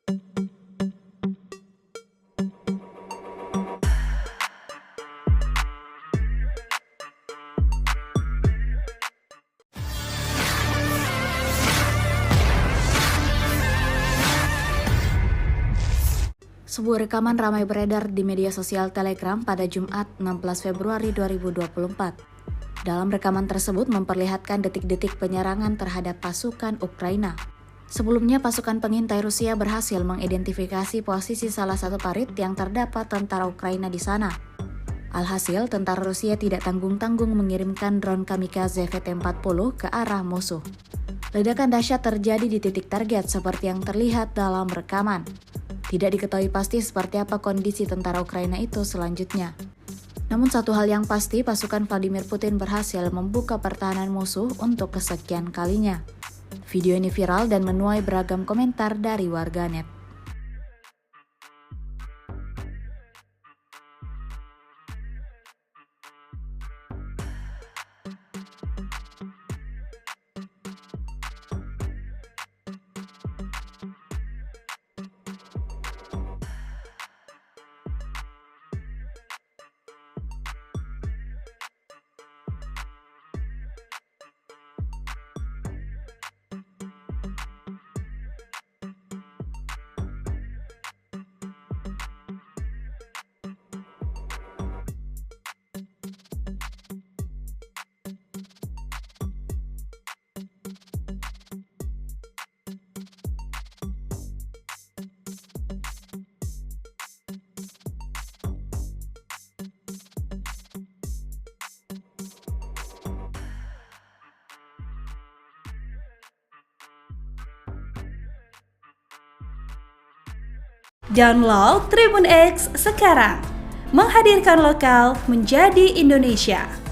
Sebuah rekaman ramai beredar di media sosial Telegram pada Jumat 16 Februari 2024. Dalam rekaman tersebut memperlihatkan detik-detik penyerangan terhadap pasukan Ukraina. Sebelumnya, pasukan pengintai Rusia berhasil mengidentifikasi posisi salah satu parit yang terdapat tentara Ukraina di sana. Alhasil, tentara Rusia tidak tanggung-tanggung mengirimkan drone kamikaze VT-40 ke arah musuh. Ledakan dahsyat terjadi di titik target seperti yang terlihat dalam rekaman. Tidak diketahui pasti seperti apa kondisi tentara Ukraina itu selanjutnya. Namun satu hal yang pasti, pasukan Vladimir Putin berhasil membuka pertahanan musuh untuk kesekian kalinya. Video ini viral dan menuai beragam komentar dari warganet. Download Tribun X sekarang, menghadirkan lokal menjadi Indonesia.